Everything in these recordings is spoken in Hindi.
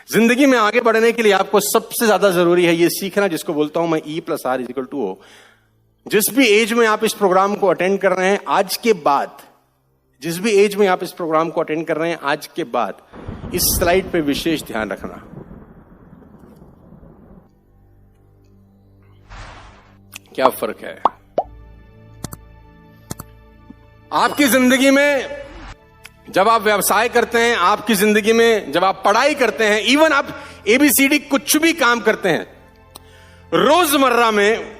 जिंदगी में आगे बढ़ने के लिए आपको सबसे ज्यादा जरूरी है ये सीखना, जिसको बोलता हूं मैं E+R=O। जिस भी एज में आप इस प्रोग्राम को अटेंड कर रहे हैं आज के बाद, जिस भी एज में आप इस प्रोग्राम को अटेंड कर रहे हैं आज के बाद, इस स्लाइड पे विशेष ध्यान रखना। क्या फर्क है आपकी जिंदगी में जब आप व्यवसाय करते हैं, आपकी जिंदगी में जब आप पढ़ाई करते हैं, इवन आप ABCD कुछ भी काम करते हैं, रोजमर्रा में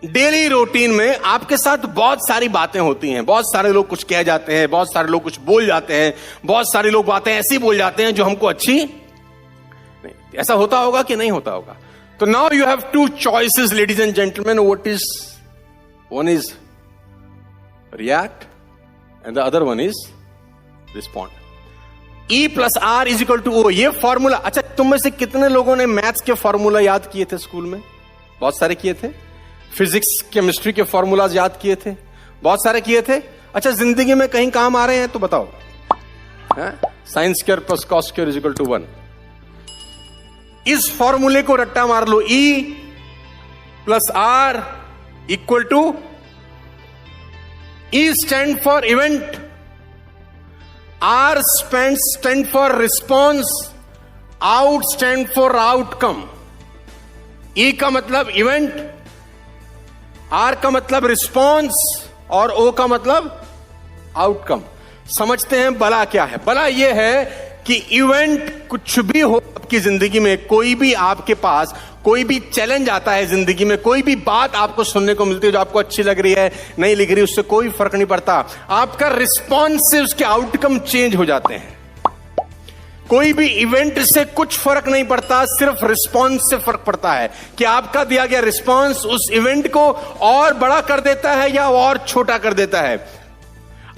डेली रूटीन में आपके साथ बहुत सारी बातें होती हैं। बहुत सारे लोग कुछ कह जाते हैं, बहुत सारे लोग कुछ बोल जाते हैं, बहुत सारे लोग बातें ऐसी बोल जाते हैं जो हमको अच्छी नहीं। ऐसा होता होगा कि नहीं होता होगा? तो now you have two choices ladies and gentleman. One is react and the other one is respond. E+R=O, ये फॉर्मूला। अच्छा, तुम में से कितने लोगों ने मैथ्स के फॉर्मूला याद किए थे स्कूल में? बहुत सारे किए थे। फिजिक्स केमिस्ट्री के फॉर्मूलाज याद किए थे, बहुत सारे किए थे। अच्छा, जिंदगी में कहीं काम आ रहे हैं तो बताओ। sin² + cos² = 1। इस फॉर्मूले को रट्टा मार लो। E+R = E stand for event, R stand for response, out stand for outcome. E का मतलब इवेंट, R का मतलब रिस्पॉन्स और O का मतलब आउटकम। समझते हैं बला क्या है? बला यह है कि इवेंट कुछ भी हो आपकी जिंदगी में, कोई भी आपके पास कोई भी चैलेंज आता है जिंदगी में, कोई भी बात आपको सुनने को मिलती है जो आपको अच्छी लग रही है, नहीं लग रही, उससे कोई फर्क नहीं पड़ता। आपका रिस्पॉन्स से उसके आउटकम चेंज हो जाते हैं। कोई भी इवेंट से कुछ फर्क नहीं पड़ता, सिर्फ रिस्पॉन्स से फर्क पड़ता है कि आपका दिया गया रिस्पॉन्स उस इवेंट को और बड़ा कर देता है या और छोटा कर देता है।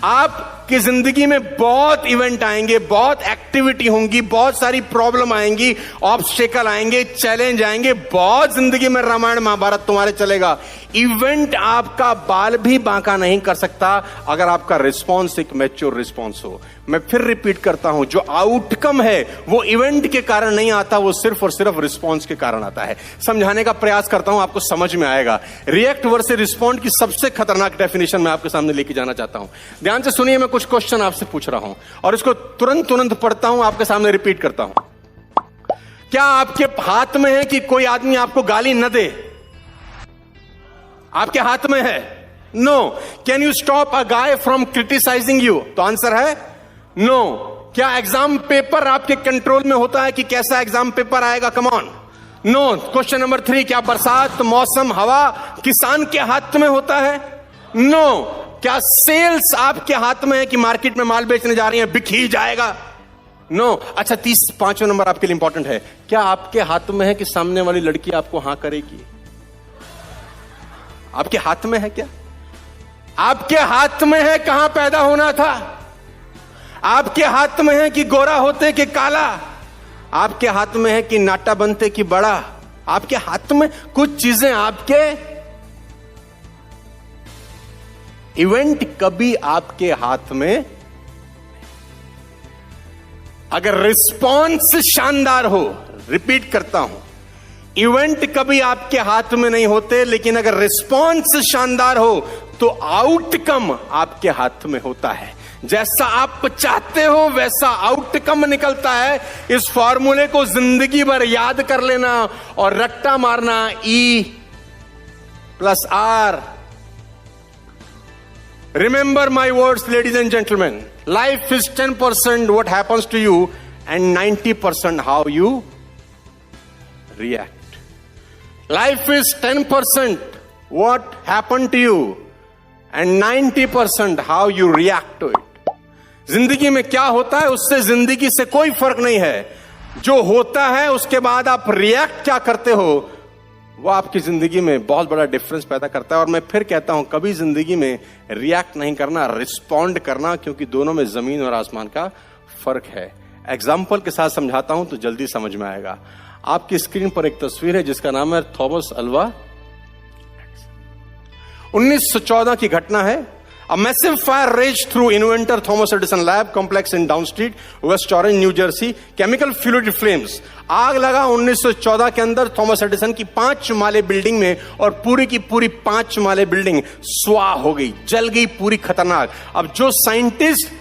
आपकी जिंदगी में बहुत इवेंट आएंगे, बहुत एक्टिविटी होंगी, बहुत सारी प्रॉब्लम आएंगी, ऑब्स्टेकल आएंगे, चैलेंज आएंगे, बहुत जिंदगी में रामायण महाभारत तुम्हारे चलेगा। इवेंट आपका बाल भी बांका नहीं कर सकता अगर आपका रिस्पॉन्स एक मैच्योर रिस्पॉन्स हो। मैं फिर रिपीट करता हूं, जो आउटकम है वो इवेंट के कारण नहीं आता, वो सिर्फ और सिर्फ रिस्पॉन्स के कारण आता है। समझाने का प्रयास करता हूं, आपको समझ में आएगा। रिएक्ट वर्सेस रिस्पॉन्ड की सबसे खतरनाक डेफिनेशन मैं आपके सामने लेके जाना चाहता हूं। ध्यान से सुनिए, मैं कुछ क्वेश्चन आपसे पूछ रहा हूं और इसको तुरंत पढ़ता हूं, आपके सामने रिपीट करता हूं। क्या आपके हाथ में है कि कोई आदमी आपको गाली न दे? आपके हाथ में है? No. Can you stop a guy from criticising you? तो आंसर है नो। क्या एग्जाम पेपर आपके कंट्रोल में होता है कि कैसा एग्जाम पेपर आएगा? Come on, no. Question number 3, क्या बरसात, मौसम, हवा किसान के हाथ में होता है? नो। क्या सेल्स आपके हाथ में है कि मार्केट में माल बेचने जा रही है, बिक ही जाएगा? नो। अच्छा, 5वां नंबर आपके लिए इंपॉर्टेंट है। क्या आपके हाथ में है कि सामने वाली लड़की आपको हां करेगी? आपके हाथ में है क्या? आपके हाथ में है कहां पैदा होना था? आपके हाथ में है कि गोरा होते कि काला? आपके हाथ में है कि नाटा बनते कि बड़ा? आपके हाथ में कुछ चीजें आपके। इवेंट कभी आपके हाथ में, अगर रिस्पॉन्स शानदार हो, रिपीट करता हूं, इवेंट कभी आपके हाथ में नहीं होते, लेकिन अगर रिस्पॉन्स शानदार हो तो आउटकम आपके हाथ में होता है। जैसा आप चाहते हो वैसा आउटकम निकलता है। इस फॉर्मूले को जिंदगी भर याद कर लेना और रट्टा मारना। E+R। Remember my words, ladies and gentlemen. Life is 10% what happens to you and 90% how you react. Life is 10% what happened to you and 90% how you react to it. जिंदगी में क्या होता है उससे जिंदगी से कोई फर्क नहीं है। जो होता है उसके बाद आप रिएक्ट क्या करते हो वो आपकी जिंदगी में बहुत बड़ा डिफरेंस पैदा करता है। और मैं फिर कहता हूं, कभी जिंदगी में रिएक्ट नहीं करना, रिस्पॉन्ड करना, क्योंकि दोनों में जमीन और आसमान का फर्क है। एग्जाम्पल के साथ समझाता हूं तो जल्दी समझ में आएगा। आपकी स्क्रीन पर एक तस्वीर है जिसका नाम है थॉमस अल्वा। 1914 की घटना है। A massive fire raged through inventor Thomas Edison lab complex in Down Street, West Orange, New Jersey. Chemical fluid flames. आग लगा 1914 के अंदर थॉमस एडिसन की 5 माले बिल्डिंग में, और पूरी की पूरी 5 माले बिल्डिंग स्वाह हो गई, जल गई पूरी, खतरनाक। अब जो साइंटिस्ट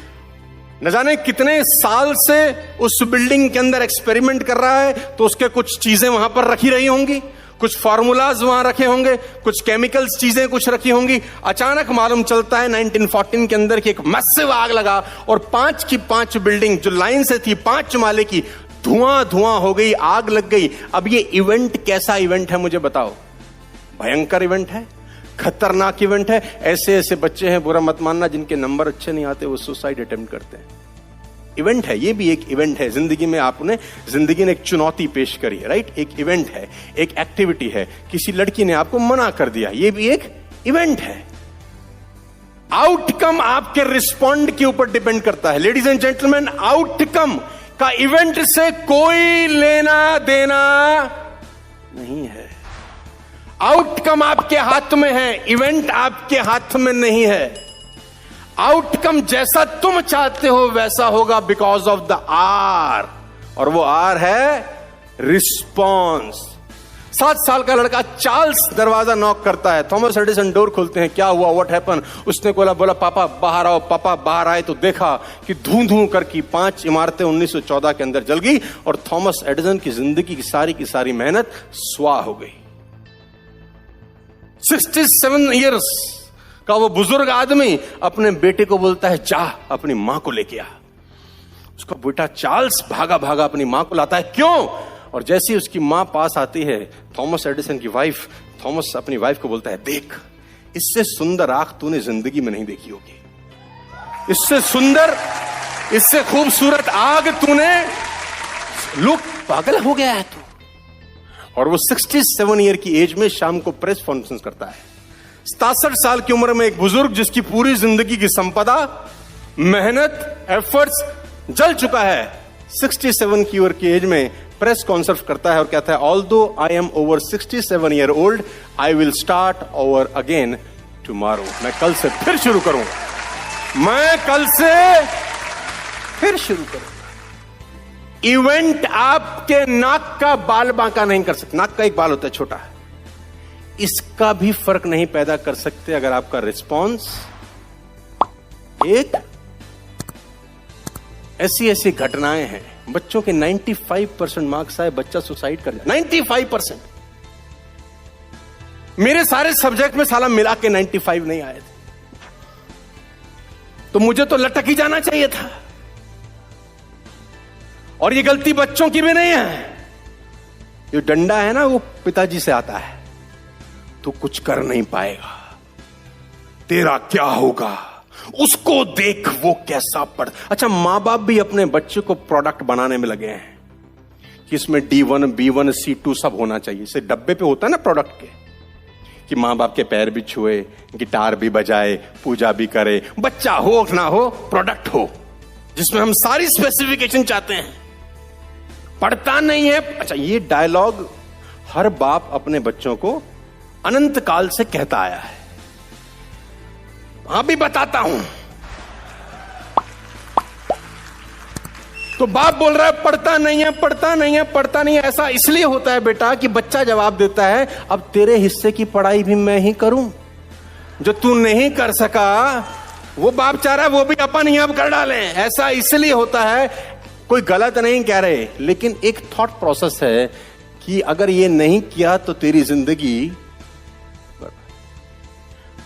न जाने कितने साल से उस बिल्डिंग के अंदर एक्सपेरिमेंट कर रहा है, तो उसके कुछ चीजें वहां पर रखी रही होंगी, कुछ फार्मूलाज वहां रखे होंगे, कुछ केमिकल्स चीजें कुछ रखी होंगी। अचानक मालूम चलता है 1914 के अंदर कि एक मैसिव आग लगा और 5 की 5 बिल्डिंग जो लाइन से थी 5 माले की, धुआं धुआं हो गई, आग लग गई। अब ये इवेंट कैसा इवेंट है मुझे बताओ? भयंकर इवेंट है, खतरनाक इवेंट है। ऐसे ऐसे बच्चे हैं, बुरा मत मानना, जिनके नंबर अच्छे नहीं आते वो सुसाइड अटेम्प्ट करते हैं। इवेंट है, ये भी एक इवेंट है। जिंदगी में आपने, जिंदगी ने एक चुनौती पेश करी है, राइट? एक इवेंट है, एक एक्टिविटी है। किसी लड़की ने आपको मना कर दिया, ये भी एक इवेंट है। आउटकम आपके रिस्पॉन्ड के ऊपर डिपेंड करता है। लेडीज एंड जेंटलमैन, आउटकम का इवेंट से कोई लेना देना नहीं है। आउटकम आपके हाथ में है, इवेंट आपके हाथ में नहीं है। आउटकम जैसा तुम चाहते हो वैसा होगा, बिकॉज ऑफ द आर, और वो आर है रिस्पॉन्स। 7 साल का लड़का चार्ल्स दरवाजा नॉक करता है, थॉमस एडिसन डोर खोलते हैं। क्या हुआ, व्हाट हैपन? उसने बोला पापा बाहर आओ। पापा बाहर आए तो देखा कि धूं धूं करके 5 इमारतें 1914 के अंदर जल गई, और थॉमस एडिसन की जिंदगी की सारी मेहनत स्वाह हो गई। 67 ईयर्स का वो बुजुर्ग आदमी अपने बेटे को बोलता है, जा अपनी मां को लेके आ। उसका बेटा चार्ल्स भागा भागा अपनी मां को लाता है। क्यों? और जैसे ही उसकी मां पास आती है, थॉमस एडिसन की वाइफ, थॉमस अपनी वाइफ को बोलता है, देख, इससे सुंदर आंख तूने जिंदगी में नहीं देखी होगी। इससे सुंदर, इससे खूबसूरत आग तूने, लोग पागल हो गया है तू। और वो 67 ईयर की एज में शाम को प्रेस कॉन्फ्रेंस करता है। 67 साल की उम्र में एक बुजुर्ग जिसकी पूरी जिंदगी की संपदा, मेहनत, एफर्ट्स जल चुका है, 67 की उम्र की एज में प्रेस कॉन्फ्रेंस करता है और कहता है, although I am over 67 year old, I will start over again tomorrow. मैं कल से फिर शुरू करूंगा, मैं कल से फिर शुरू करूंगा। इवेंट आपके नाक का बाल बांका नहीं कर सकते। नाक का एक बाल होता है छोटा, इसका भी फर्क नहीं पैदा कर सकते अगर आपका रिस्पॉन्स एक। ऐसी ऐसी घटनाएं हैं, बच्चों के 95% मार्क्स आए, बच्चा सुसाइड कर जाए। 95%। मेरे सारे सब्जेक्ट में साला मिला के 95 नहीं आए थे, तो मुझे तो लटक ही जाना चाहिए था। और ये गलती बच्चों की भी नहीं है। ये डंडा है ना, वो पिताजी से आता है। तू कुछ कर नहीं पाएगा, तेरा क्या होगा, उसको देख वो कैसा पढ़। अच्छा, मां बाप भी अपने बच्चे को प्रोडक्ट बनाने में लगे हैं कि इसमें D1, B1, C2 सब होना चाहिए। इसे डब्बे पे होता है ना प्रोडक्ट के, कि मां बाप के पैर भी छुए, गिटार भी बजाए, पूजा भी करे। बच्चा हो ना हो, प्रोडक्ट हो जिसमें हम सारी स्पेसिफिकेशन चाहते हैं। पढ़ता नहीं है। अच्छा, ये डायलॉग हर बाप अपने बच्चों को अनंत काल से कहता आया है। भी बताता हूं। तो बाप बोल रहा है पढ़ता नहीं है, पढ़ता नहीं है, पढ़ता नहीं है। ऐसा इसलिए होता है बेटा कि बच्चा जवाब देता है, अब तेरे हिस्से की पढ़ाई भी मैं ही करूं, जो तू नहीं कर सका वो बाप चाह रहा है वो भी अपन ही अब कर डालें। ऐसा इसलिए होता है। कोई गलत नहीं कह रहे, लेकिन एक थॉट प्रोसेस है कि अगर ये नहीं किया तो तेरी जिंदगी।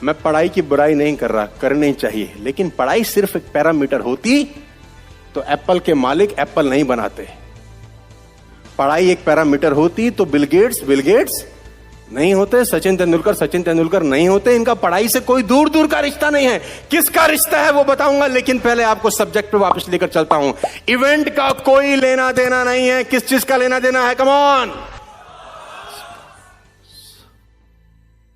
मैं पढ़ाई की बुराई नहीं कर रहा, करनी चाहिए, लेकिन पढ़ाई सिर्फ एक पैरामीटर होती तो एप्पल के मालिक एप्पल नहीं बनाते। पढ़ाई एक पैरामीटर होती तो बिल गेट्स नहीं होते, सचिन तेंदुलकर नहीं होते। इनका पढ़ाई से कोई दूर दूर का रिश्ता नहीं है। किसका रिश्ता है वो बताऊंगा, लेकिन पहले आपको सब्जेक्ट पे वापस लेकर चलता हूं। इवेंट का कोई लेना देना नहीं है। किस चीज का लेना देना है? Come on.